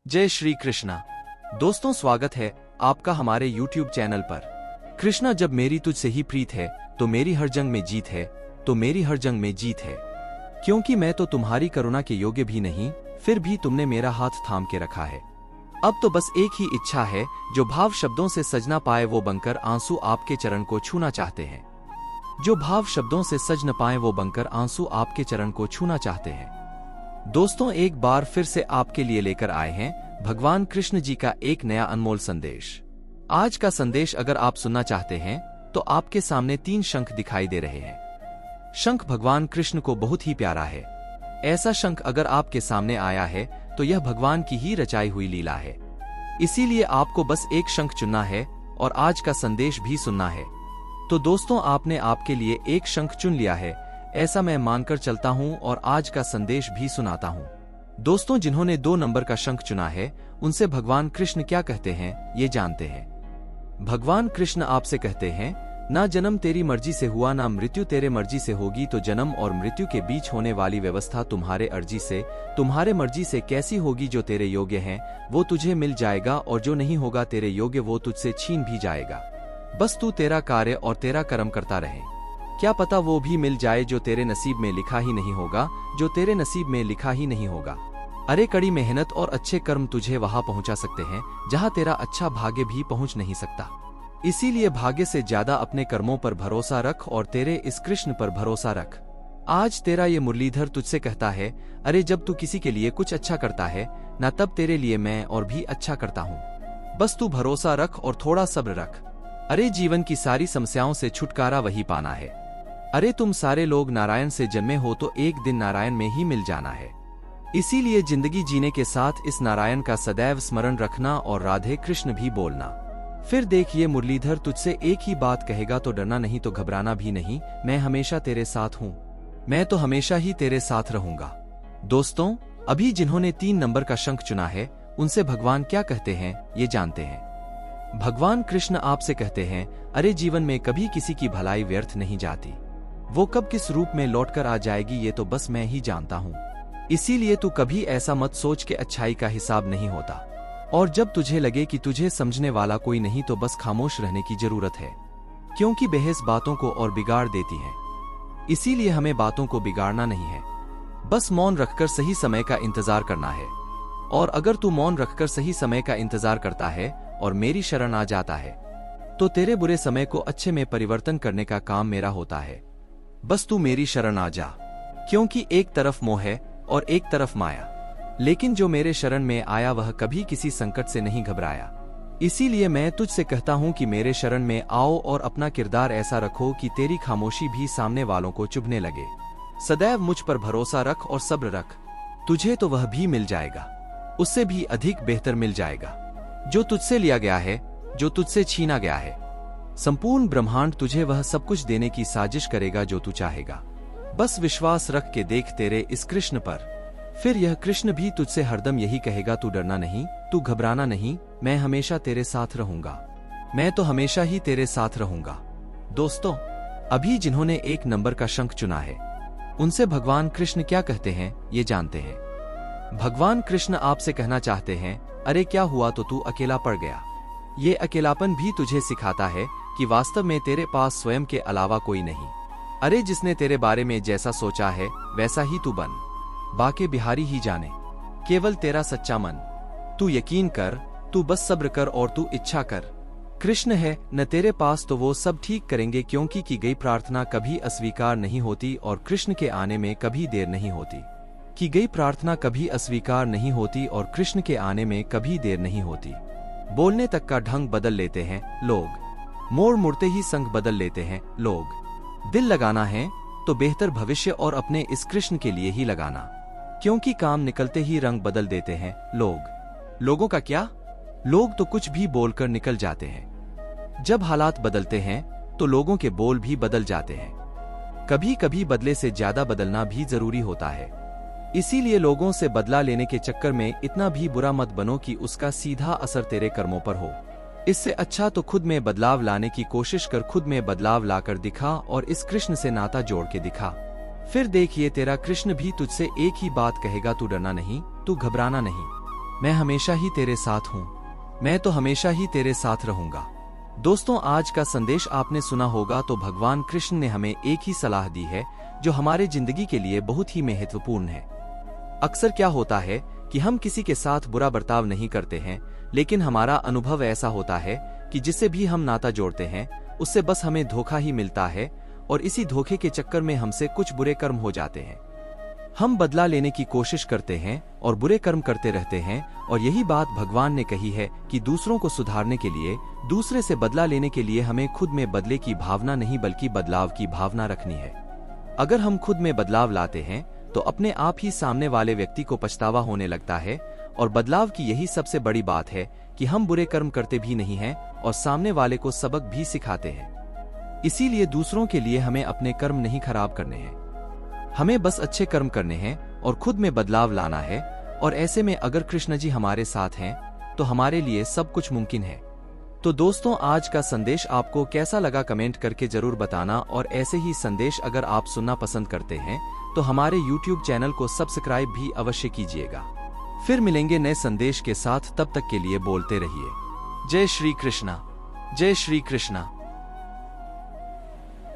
जय श्री कृष्णा। दोस्तों, स्वागत है आपका हमारे YouTube चैनल पर। कृष्णा, जब मेरी तुझसे ही प्रीत है तो मेरी हर जंग में जीत है, तो मेरी हर जंग में जीत है। क्योंकि मैं तो तुम्हारी करुणा के योग्य भी नहीं, फिर भी तुमने मेरा हाथ थाम के रखा है। अब तो बस एक ही इच्छा है, जो भाव शब्दों से सज ना पाए वो बनकर आंसू आपके चरण को छूना चाहते हैं। जो भाव शब्दों से सज न पाए वो बनकर आंसू आपके चरण को छूना चाहते हैं। दोस्तों, एक बार फिर से आपके लिए लेकर आए हैं भगवान कृष्ण जी का एक नया अनमोल संदेश। आज का संदेश अगर आप सुनना चाहते हैं तो आपके सामने 3 शंख दिखाई दे रहे हैं। शंख भगवान कृष्ण को बहुत ही प्यारा है। ऐसा शंख अगर आपके सामने आया है तो यह भगवान की ही रचाई हुई लीला है। इसीलिए आपको बस एक शंख चुनना है और आज का संदेश भी सुनना है। तो दोस्तों, आपने आपके लिए एक शंख चुन लिया है, ऐसा मैं मानकर चलता हूं और आज का संदेश भी सुनाता हूं। दोस्तों, जिन्होंने 2 नंबर का शंख चुना है उनसे भगवान कृष्ण क्या कहते हैं ये जानते हैं। भगवान कृष्ण आपसे कहते हैं, ना जन्म तेरी मर्जी से हुआ, ना मृत्यु तेरे मर्जी से होगी, तो जन्म और मृत्यु के बीच होने वाली व्यवस्था तुम्हारे तुम्हारे मर्जी से कैसी होगी। जो तेरे योग्य है वो तुझे मिल जाएगा और जो नहीं होगा तेरे योग्य वो तुझसे छीन भी जाएगा। बस तू तेरा कार्य और तेरा कर्म करता रहे। क्या पता वो भी मिल जाए जो तेरे नसीब में लिखा ही नहीं होगा, जो तेरे नसीब में लिखा ही नहीं होगा। अरे, कड़ी मेहनत और अच्छे कर्म तुझे वहां पहुंचा सकते हैं जहां तेरा अच्छा भाग्य भी पहुंच नहीं सकता। इसीलिए भाग्य से ज्यादा अपने कर्मों पर भरोसा रख और तेरे इस कृष्ण पर भरोसा रख। आज तेरा ये मुरलीधर तुझसे कहता है, अरे जब तू किसी के लिए कुछ अच्छा करता है ना, तब तेरे लिए मैं और भी अच्छा करता हूँ। बस तू भरोसा रख और थोड़ा सब्र रख। अरे, जीवन की सारी समस्याओं से छुटकारा वही पाना है। अरे, तुम सारे लोग नारायण से जन्मे हो तो एक दिन नारायण में ही मिल जाना है। इसीलिए जिंदगी जीने के साथ इस नारायण का सदैव स्मरण रखना और राधे कृष्ण भी बोलना। फिर देखिए, मुरलीधर तुझसे एक ही बात कहेगा, तो डरना नहीं, तो घबराना भी नहीं। मैं हमेशा तेरे साथ हूँ, मैं तो हमेशा ही तेरे साथ रहूंगा। दोस्तों, अभी जिन्होंने 3 नंबर का शंख चुना है उनसे भगवान क्या कहते हैं ये जानते हैं। भगवान कृष्ण आपसे कहते हैं, अरे जीवन में कभी किसी की भलाई व्यर्थ नहीं जाती। वो कब किस रूप में लौटकर आ जाएगी ये तो बस मैं ही जानता हूँ। इसीलिए तू कभी ऐसा मत सोच के अच्छाई का हिसाब नहीं होता। और जब तुझे लगे कि तुझे समझने वाला कोई नहीं तो बस खामोश रहने की जरूरत है, क्योंकि बहस बातों को और बिगाड़ देती है। इसीलिए हमें बातों को बिगाड़ना नहीं है, बस मौन रखकर सही समय का इंतजार करना है। और अगर तू मौन रखकर सही समय का इंतजार करता है और मेरी शरण आ जाता है तो तेरे बुरे समय को अच्छे में परिवर्तन करने का काम मेरा होता है। बस तू मेरी शरण आ जा, क्योंकि एक तरफ मोह है और एक तरफ माया, लेकिन जो मेरे शरण में आया वह कभी किसी संकट से नहीं घबराया। इसीलिए मैं तुझसे कहता हूँ कि मेरे शरण में आओ और अपना किरदार ऐसा रखो कि तेरी खामोशी भी सामने वालों को चुभने लगे। सदैव मुझ पर भरोसा रख और सब्र रख, तुझे तो वह भी मिल जाएगा, उससे भी अधिक बेहतर मिल जाएगा जो तुझसे लिया गया है, जो तुझसे छीना गया है। संपूर्ण ब्रह्मांड तुझे वह सब कुछ देने की साजिश करेगा जो तू चाहेगा। बस विश्वास रख के देख तेरे इस कृष्ण पर, फिर यह कृष्ण भी तुझसे हरदम यही कहेगा, तू डरना नहीं, तू घबराना नहीं, मैं हमेशा तेरे साथ रहूंगा, मैं तो हमेशा ही तेरे साथ रहूंगा। दोस्तों, अभी जिन्होंने 1 नंबर का शंख चुना है उनसे भगवान कृष्ण क्या कहते हैं ये जानते हैं। भगवान कृष्ण आपसे कहना चाहते हैं, अरे क्या हुआ तो तू अकेला पड़ गया। ये अकेलापन भी तुझे सिखाता है कि वास्तव में तेरे पास स्वयं के अलावा कोई नहीं। अरे, जिसने तेरे बारे में जैसा सोचा है वैसा ही तू बन, बाके बिहारी ही जाने, केवल तेरा सच्चा मन। तू यकीन कर, तू बस सब्र कर और तू इच्छा कर। कृष्ण है न तेरे पास तो वो सब ठीक करेंगे, क्योंकि की गई प्रार्थना कभी अस्वीकार नहीं होती और कृष्ण के आने में कभी देर नहीं होती। की गई प्रार्थना कभी अस्वीकार नहीं होती और कृष्ण के आने में कभी देर नहीं होती। बोलने तक का ढंग बदल लेते हैं लोग, मोड़ मुड़ते ही संग बदल लेते हैं लोग। दिल लगाना है तो बेहतर भविष्य और अपने इस कृष्ण के लिए ही लगाना, क्योंकि काम निकलते ही रंग बदल देते हैं लोग। लोगों का क्या, लोग तो कुछ भी बोलकर निकल जाते हैं। जब हालात बदलते हैं तो लोगों के बोल भी बदल जाते हैं। कभी कभी बदले से ज्यादा बदलना भी जरूरी होता है। इसीलिए लोगों से बदला लेने के चक्कर में इतना भी बुरा मत बनो कि उसका सीधा असर तेरे कर्मों पर हो। इससे अच्छा तो खुद में बदलाव लाने की कोशिश कर, खुद में बदलाव लाकर दिखा और इस कृष्ण से नाता जोड़ के दिखा। फिर देखिए, तेरा कृष्ण भी तुझसे एक ही बात कहेगा, तू डरना नहीं, तू घबराना नहीं। मैं हमेशा ही तेरे साथ हूँ। मैं तो हमेशा ही तेरे साथ रहूंगा। दोस्तों, आज का संदेश आपने सुना होगा तो भगवान कृष्ण ने हमें एक ही सलाह दी है जो हमारे जिंदगी के लिए बहुत ही महत्वपूर्ण है। अक्सर क्या होता है कि हम किसी के साथ बुरा बर्ताव नहीं करते हैं, लेकिन हमारा अनुभव ऐसा होता है कि जिससे भी हम नाता जोड़ते हैं उससे बस हमें धोखा ही मिलता है और इसी धोखे के चक्कर में हमसे कुछ बुरे कर्म हो जाते हैं। हम बदला लेने की कोशिश करते हैं और बुरे कर्म करते रहते हैं, और यही बात भगवान ने कही है कि दूसरों को सुधारने के लिए, दूसरे से बदला लेने के लिए हमें खुद में बदले की भावना नहीं बल्कि बदलाव की भावना रखनी है। अगर हम खुद में बदलाव लाते हैं तो अपने आप ही सामने वाले व्यक्ति को पछतावा होने लगता है, और बदलाव की यही सबसे बड़ी बात है कि हम बुरे कर्म करते भी नहीं हैं और सामने वाले को सबक भी सिखाते हैं। इसीलिए दूसरों के लिए हमें अपने कर्म नहीं खराब करने हैं, हमें बस अच्छे कर्म करने हैं और खुद में बदलाव लाना है। और ऐसे में अगर कृष्ण जी हमारे साथ हैं तो हमारे लिए सब कुछ मुमकिन है। तो दोस्तों, आज का संदेश आपको कैसा लगा कमेंट करके जरूर बताना, और ऐसे ही संदेश अगर आप सुनना पसंद करते हैं तो हमारे YouTube चैनल को सब्सक्राइब भी अवश्य कीजिएगा। फिर मिलेंगे नए संदेश के साथ, तब तक के लिए बोलते रहिए जय श्री कृष्णा, जय श्री कृष्णा।